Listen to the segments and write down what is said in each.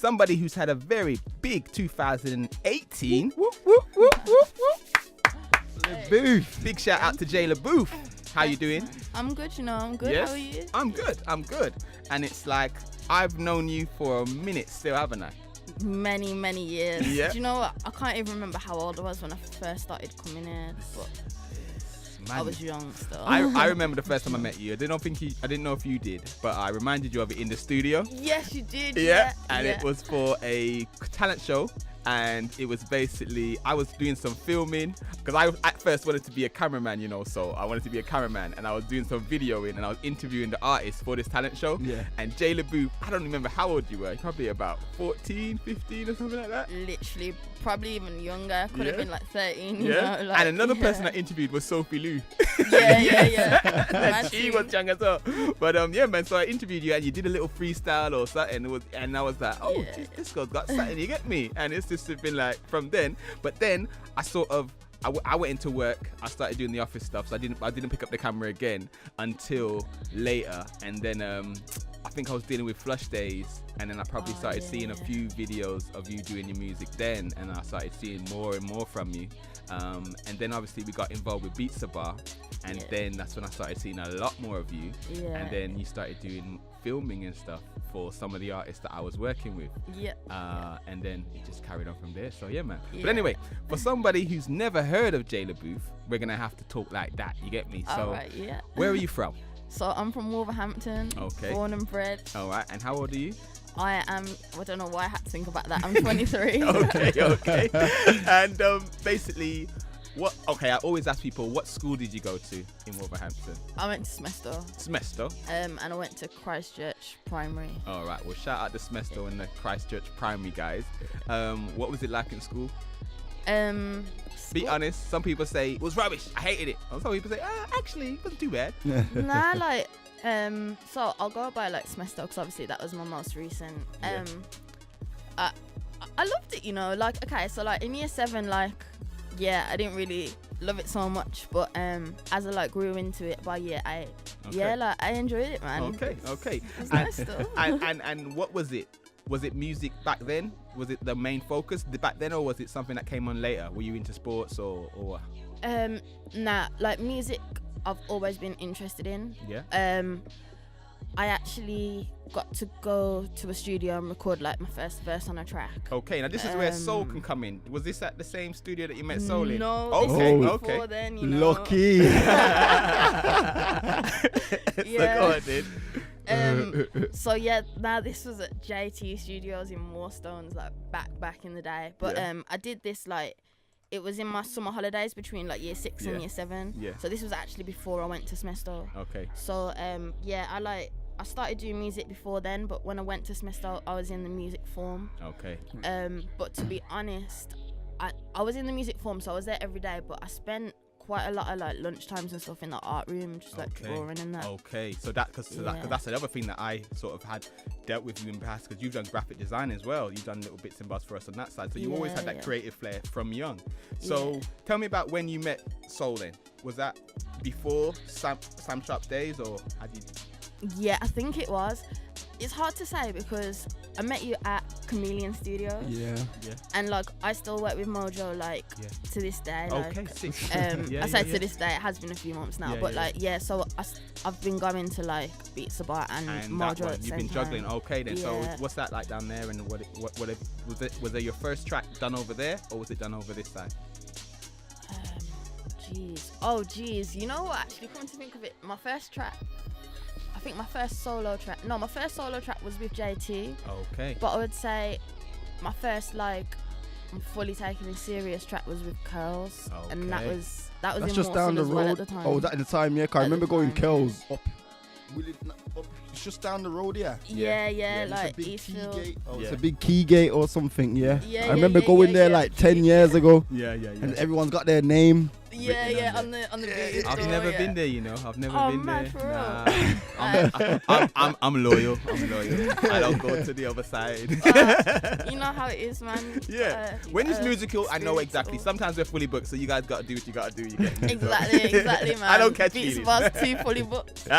somebody who's had a very big 2018. Whoop, whoop, whoop, whoop, whoop. Booth. Big shout out to Jayla Booth. How you doing? I'm good, I'm good. Yes? How are you? I'm good. And it's like, I've known you for a minute still, haven't I? Many, many years. Yeah. Do you know what? I can't even remember how old I was when I first started coming in, but I was young still. I remember the first time I met you. I didn't know if you did, but I reminded you of it in the studio. Yes, you did. Yeah. And it was for a talent show. And it was basically, I was doing some filming because I at first wanted to be a cameraman, so I wanted to be a cameraman, and I was doing some videoing and I was interviewing the artists for this talent show. Yeah. And Jayla Booth, I don't remember how old you were, probably about 14, 15 or something like that. Literally, probably even younger. Could have been like 13. Yeah. You know, like, and another person I interviewed was Sophie Lou. Yeah. And she was young as well. But yeah, man. So I interviewed you and you did a little freestyle or something. And I was like, oh, this girl's got something. You get me? And it's just been like from then. But then I went into work. I started doing the office stuff. So I didn't pick up the camera again until later. And then I think I was dealing with flush days. And then I probably started seeing a few videos of you doing your music then. And I started seeing more and more from you. And then obviously we got involved with Beatsabar, and then that's when I started seeing a lot more of you. Yeah. And then you started doing filming and stuff for some of the artists that I was working with. Yeah. And then it just carried on from there. So yeah, man. Yeah. But anyway, for somebody who's never heard of Jayla Booth, we're gonna have to talk like that. You get me? So where are you from? So I'm from Wolverhampton. Okay. Born and bred. All right. And how old are you? I don't know why I had to think about that. I'm 23. Okay. And basically, I always ask people, what school did you go to in Wolverhampton? I went to Smesto. And I went to Christchurch Primary. All right. Well, shout out to Smesto and the Christchurch Primary guys. What was it like in school? Be honest. Some people say it was rubbish. I hated it. And some people say, actually, it wasn't too bad. Nah, like. So I'll go by like Smesto because obviously that was my most recent. I loved it, like, okay, so like in year 7, like, yeah, I didn't really love it so much, but as I like grew into it by year 8, like I enjoyed it, man. Okay. It's nice though. and what was it? Was it music back then? Was it the main focus back then, or was it something that came on later? Were you into sports or what? Nah, like music I've always been interested in. Yeah. I actually got to go to a studio and record like my first verse on a track. Okay, now this is where Soul can come in. Was this at the same studio that you met Soul in? No, okay. Before then, Lucky. Yeah. So go on, dude. So yeah, now this was at JT Studios in Moorstones, like back in the day. But I did this like. It was in my summer holidays between like year 6 and year 7. Yeah. So this was actually before I went to Smesto. Okay. So I started doing music before then, but when I went to Smesto, I was in the music form. Okay. But to be honest, I was in the music form, so I was there every day, but I spent quite a lot of like lunchtimes and stuff in the art room, just like drawing and that. Okay, so cause that's another thing that I sort of had dealt with you in the past, because you've done graphic design as well. You've done little bits and bobs for us on that side, so you always had that creative flair from young. So tell me about when you met Soul then. Was that before Sam Sharp's days, or had you? Yeah, I think it was. It's hard to say because I met you at Chameleon Studios. Yeah. And like I still work with Mojo to this day. Like, okay, sick. I say to this day, it has been a few months now, but so I've been going to like Beatsabar and Mojo at the You've same been juggling. time. Okay then. So what's that like down there, and was it your first track done over there, or was it done over this side? Jeez. You know what? Actually, come to think of it, my first first solo track was with JT. Okay. But I would say my first like I'm fully taking it serious track was with Curls. Okay. And that was That's in just down the road. at the time. Oh, that at the time, yeah. 'Cause I remember going Curls up. It's just down the road, yeah, like Eastfield. It's a big key gate or something, I remember going there like 10 years ago. Yeah. And everyone's got their name. On the beauty store. I've never been there, I've never been there. For I'm loyal. I don't go to the other side. You know how it is, man. Yeah. When it's musical, I know exactly. Sometimes we're fully booked, so you guys got to do what you got to do. You get me? Exactly, man. I don't catch Beatsabar's too fully booked.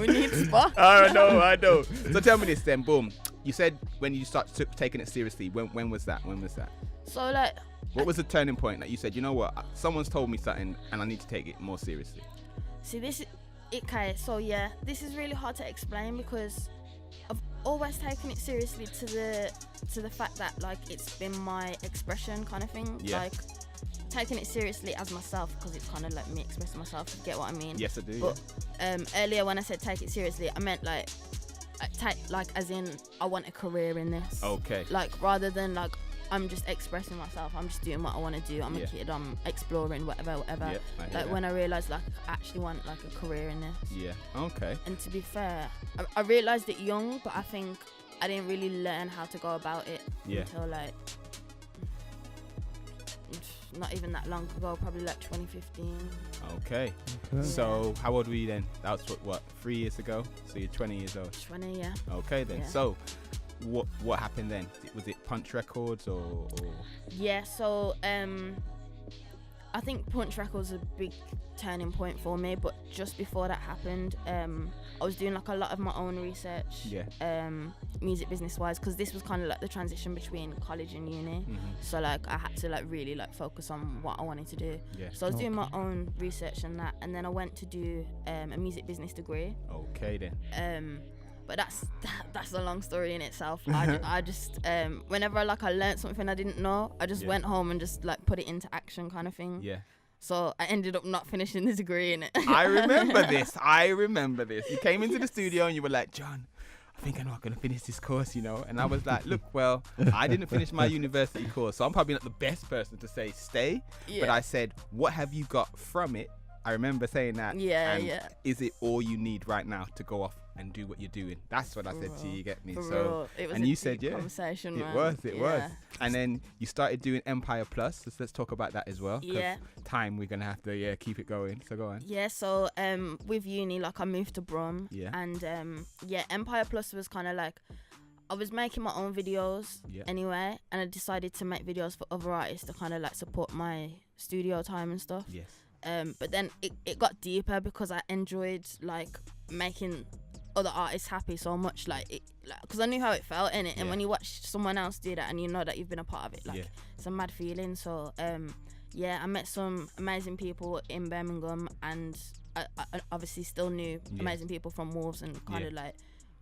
We need spot. I know. So tell me this then, boom. you said when you started taking it seriously. When was that? So like, what was the turning point that you said, you know what, someone's told me something and I need to take it more seriously? see this. Okay, so yeah, this is really hard to explain because I've always taken it seriously to the fact that like it's been my expression kind of thing. Yeah. Like taking it seriously as myself because it's kind of like me expressing myself. You get what I mean? Yes, I do. But earlier when I said take it seriously, I meant like as in I want a career in this. Okay. Like rather than like I'm just expressing myself, I'm just doing what I want to do. I'm a kid, I'm exploring whatever. Yeah, like when I realised like I actually want like a career in this. Yeah. Okay. And to be fair, I realised it young, but I think I didn't really learn how to go about it until like not even that long ago, probably like 2015. Okay. So how old were you then? That was what 3 years ago? So you're 20 years old. 20, yeah. Okay then. Yeah. So what happened then? Was it Punch Records or? Yeah, so I think Punch Records was a big turning point for me, but just before that happened, I was doing like a lot of my own research, music business wise, because this was kind of like the transition between college and uni. So like I had to like really like focus on what I wanted to do. So I was doing my own research and that, and then I went to do a music business degree. Okay then. But that's a long story in itself. I just whenever I learned something I didn't know, I just went home and just like put it into action kind of thing. Yeah. So I ended up not finishing the degree in it. I remember this. You came into the studio and you were like, John, I think I'm not going to finish this course, you know. And I was like, look, well, I didn't finish my university course, so I'm probably not the best person to say stay. Yeah. But I said, what have you got from it? I remember saying that. Yeah. Is it all you need right now to go off and do what you're doing? That's what I said to you. You get me? For so, real. It was and a you said, conversation, it man. was. And then you started doing Empire Plus. Let's talk about that as well. Yeah. Time we're gonna have to keep it going. So go on. Yeah. So with uni, like I moved to Brum. Yeah. And Empire Plus was kind of like I was making my own videos anyway, and I decided to make videos for other artists to kind of like support my studio time and stuff. Yes. But then it got deeper because I enjoyed like making other artists happy so much, because I knew how it felt in it, and when you watch someone else do that and you know that you've been a part of it, it's a mad feeling. So I met some amazing people in Birmingham, and I obviously still knew amazing people from Wolves, and kind of like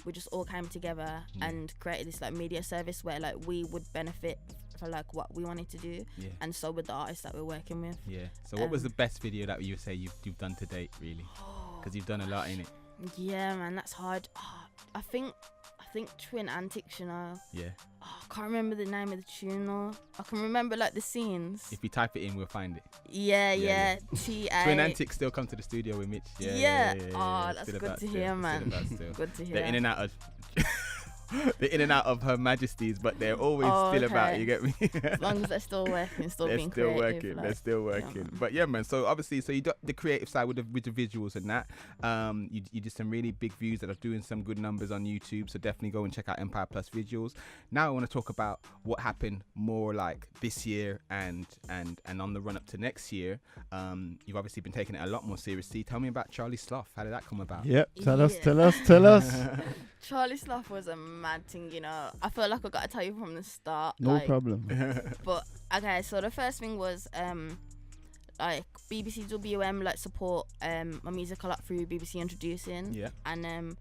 we just all came together and created this like media service where like we would benefit for like what we wanted to do, and so with the artists that we're working with. So what was the best video that you say you've done to date, really? Because you've done a lot in it. Yeah, man, that's hard. I think Twin Antics, you know. Yeah. I can't remember the name of the tune though. I can remember like the scenes. If you type it in, we'll find it. Yeah. TA. Twin Antics still come to the studio with Mitch. Yeah. Oh, that's good to hear, man. Good to hear. They're in and out of they're in and out of Her Majesty's, but they're always still about. You get me? As long as they're still working, being still creative. They're still working. But yeah, man. So obviously, you got the creative side with the visuals and that. You did some really big views that are doing some good numbers on YouTube. So definitely go and check out Empire Plus visuals. Now I want to talk about what happened more like this year and on the run up to next year. You've obviously been taking it a lot more seriously. Tell me about Charlie Sloth. How did that come about? Yep. Tell us. Charlie Sloth was a mad thing, you know. I feel like I got to tell you from the start. No problem. But okay, so the first thing was like BBC WM like support my music a lot through BBC Introducing. Yeah. And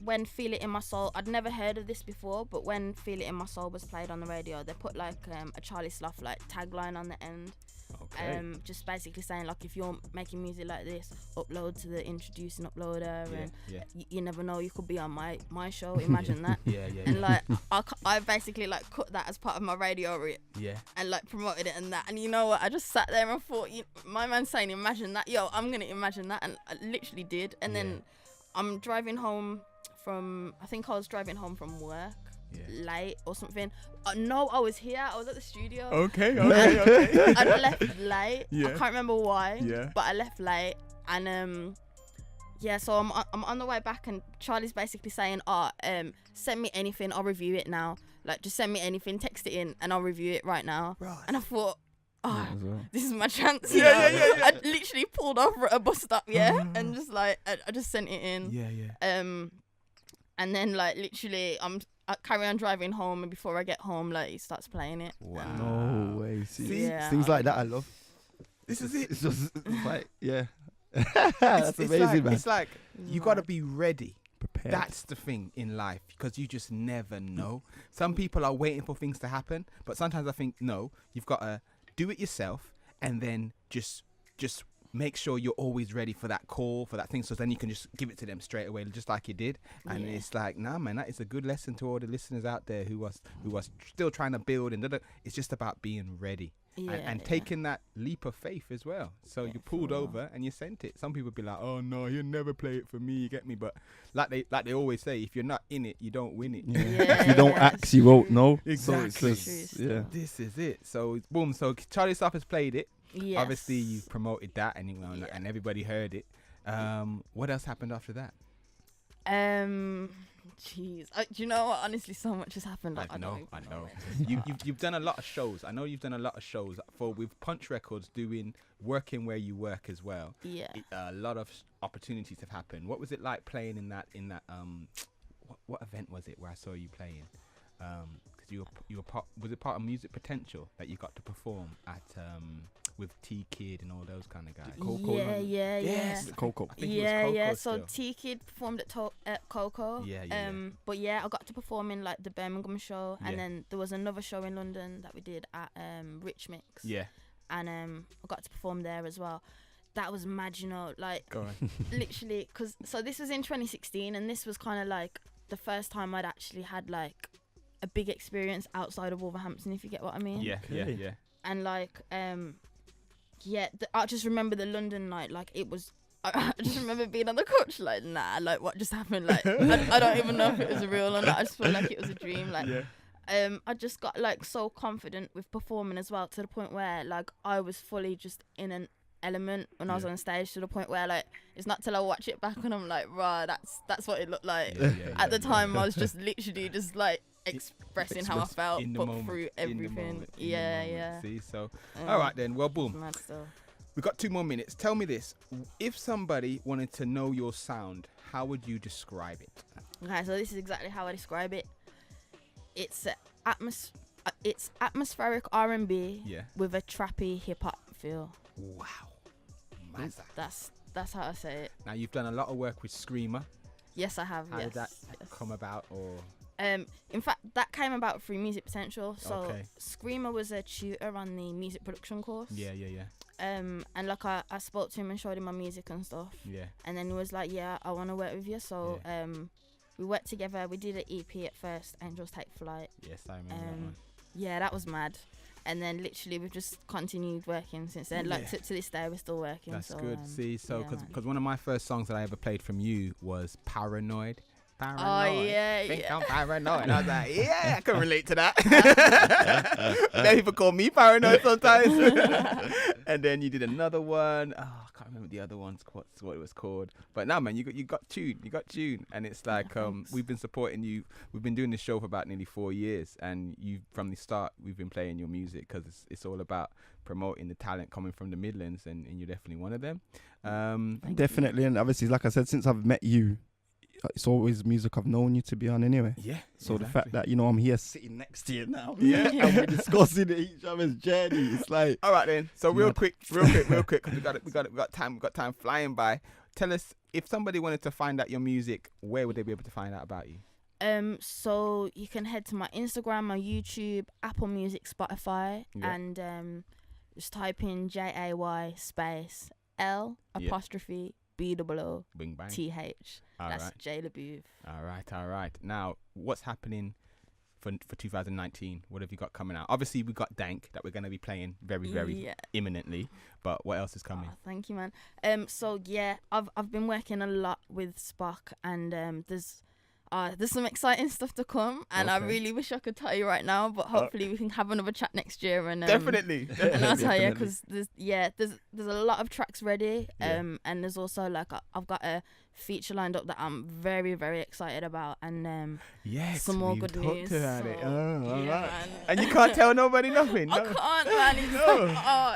when Feel It In My Soul, I'd never heard of this before, but when Feel It In My Soul was played on the radio, they put like a Charlie Sloth like tagline on the end. Okay. Just basically saying like, if you're making music like this, upload to the Introducing uploader, and you never know, you could be on my show. Imagine that. And like I basically like cut that as part of my radio rip. And like promoted it and that. And you know what? I just sat there and thought, my man's saying imagine that. Yo, I'm gonna imagine that, and I literally did. And then I'm driving home from work. Late or something. No, I was here. I was at the studio. Okay. I left late. I can't remember why. But I left late, and so I'm on the way back, and Charlie's basically saying, send me anything, I'll review it now. Like, just send me anything, text it in, and I'll review it right now. Right. And I thought, this is my chance. I literally pulled over at a bus stop, and just like I just sent it in. And then like literally I carry on driving home, and before I get home, like he starts playing it. Wow. No way. See, Yeah, things like that I love. This is it. It's just it's like, yeah. It's That's amazing, like, man. It's like you got to be ready. Prepared. That's the thing in life, because you just never know. Some people are waiting for things to happen, but sometimes I think, no, you've got to do it yourself, and then just make sure you're always ready for that call, for that thing, so then you can just give it to them straight away, just like you did. And it's like, nah, man, that is a good lesson to all the listeners out there who was still trying to build, and it's just about being ready. And taking that leap of faith as well. So you pulled over and you sent it. Some people be like, "Oh no, you'll never play it for me." You get me? But like they always say, if you're not in it, you don't win it. If you don't ask, you won't know. Exactly. So it's just, yeah. This is it. So boom. So Charlie Sloth has played it. Yes. Obviously, you promoted that, and everybody heard it. What else happened after that? Jeez, do you know what? Honestly, so much has happened. Like, I know. You've done a lot of shows. I know you've done a lot of shows with Punch Records, working where you work as well. Yeah. A lot of opportunities have happened. What was it like playing in that what event was it where I saw you playing? Because you were part of Music Potential that you got to perform at with T Kid and all those kind of guys. Yes. Coco. I think it was Coco So still. T Kid performed at Coco. But yeah, I got to perform in like the Birmingham show, and then there was another show in London that we did at Rich Mix. Yeah. And I got to perform there as well. That was mad, you know, like Go on. literally, so this was in 2016, and this was kind of like the first time I'd actually had like a big experience outside of Wolverhampton, if you get what I mean. Yeah. And like I just remember the London night, like it was I just remember being on the couch like, nah, like what just happened, like I don't even know if it was real or not. I just felt like it was a dream, like I just got like so confident with performing as well, to the point where like I was fully just in an element when I was on stage, to the point where like it's not till I watch it back and I'm like, rah, that's what it looked like. At the time I was just literally just like expressing how I felt, but through everything. Yeah. See, so all right then. Well, boom. Mad stuff. We've got 2 more minutes. Tell me this: if somebody wanted to know your sound, how would you describe it? Okay, so this is exactly how I describe it. It's atmospheric R&B with a trappy hip hop feel. Wow, Mazza. That's how I say it. Now you've done a lot of work with Screamer. Yes, I have. How did that come about, or? In fact, that came about through Music Potential. So Okay. Screamer was a tutor on the music production course. Yeah. And like I spoke to him and showed him my music and stuff. Yeah. And then he was like, yeah, I want to work with you. So we worked together. We did an EP at first, Angels Take Flight. Yes, I remember that one. Yeah, that was mad. And then literally we've just continued working since then. Like to this day, we're still working. That's so, good. See, so yeah, because one of my first songs that I ever played from you was Paranoid. Paranoid. Oh yeah, Think I'm paranoid. And I was like, yeah, I can relate to that. Then people call me paranoid sometimes. And then you did another one. Oh, I can't remember the other ones. What it was called. But now, man, you got tune. You got tune. And it's like we've been supporting you. We've been doing this show for about nearly 4 years, and you from the start we've been playing your music because it's all about promoting the talent coming from the Midlands, and you're definitely one of them. Definitely, and obviously, like I said, since I've met you, it's always music I've known you to be on anyway. Yeah. So the fact that, I'm here sitting next to you now. Yeah. And we're discussing each other's journey. It's like, all right then. So real quick, because we got time flying by. Tell us, if somebody wanted to find out your music, where would they be able to find out about you? So you can head to my Instagram, my YouTube, Apple Music, Spotify, and just type in JAY space L apostrophe BOO Bing bang. TH. That's right. J LaBouve. All right. Now, what's happening for 2019? What have you got coming out? Obviously, we got Dank that we're going to be playing very imminently. But what else is coming? Oh, thank you, man. So yeah, I've been working a lot with Spock, and there's some exciting stuff to come, and I really wish I could tell you right now, but hopefully we can have another chat next year, and definitely. And I'll tell you, because there's a lot of tracks ready, and there's also like I've got a feature lined up that I'm very, very excited about, and some more good news. About it. Oh, all right. Man. And you can't tell nobody nothing. I can't, man.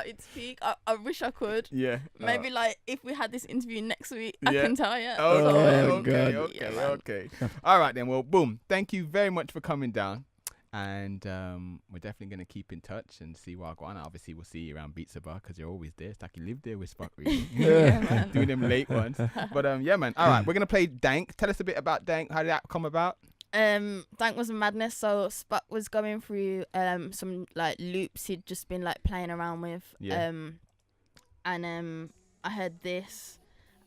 It's it's peak. I wish I could. Yeah. Maybe like if we had this interview next week, I can tell you. Okay. Yeah, Okay. All right then. Well, boom. Thank you very much for coming down. And we're definitely going to keep in touch and see what I go on. Obviously, we'll see you around Beatsabar because you're always there. It's like you live there with Spock, really. Yeah, man. Doing them late ones. But yeah, man. All right, we're going to play Dank. Tell us a bit about Dank. How did that come about? Dank was a madness. So Spock was going through some like loops he'd just been like playing around with. Yeah. And I heard this.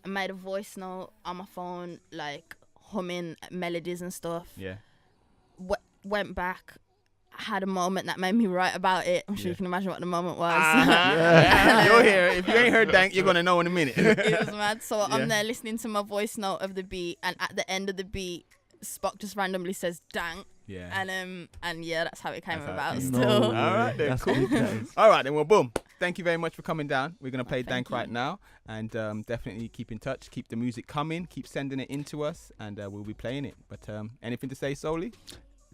I made a voice note on my phone, like humming melodies and stuff. Yeah. Went back, had a moment that made me write about it. I'm sure you can imagine what the moment was. You'll hear it. If you ain't heard Dank, you're gonna know in a minute. It was mad. So I'm there listening to my voice note of the beat, and at the end of the beat, Spock just randomly says Dank. Yeah. And yeah, that's how it came about. No Still. way. All right then. That's Cool. big. All right then. Well, boom. Thank you very much for coming down. We're gonna play Thank Dank right now, and definitely keep in touch. Keep the music coming. Keep sending it in to us, and we'll be playing it. But anything to say, Soli?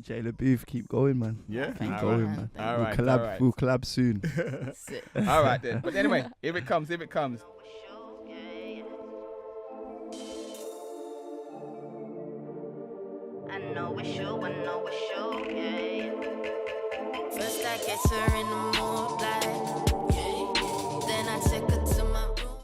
Jayla Booth, keep going, man. Yeah. Thank Keep you, going, man. man. Thank All you. right. We'll collab. all right. We'll collab soon. That's it. All right then. But anyway, here it comes. Here it comes. I know it's you, yeah. First I catch her in the mood, like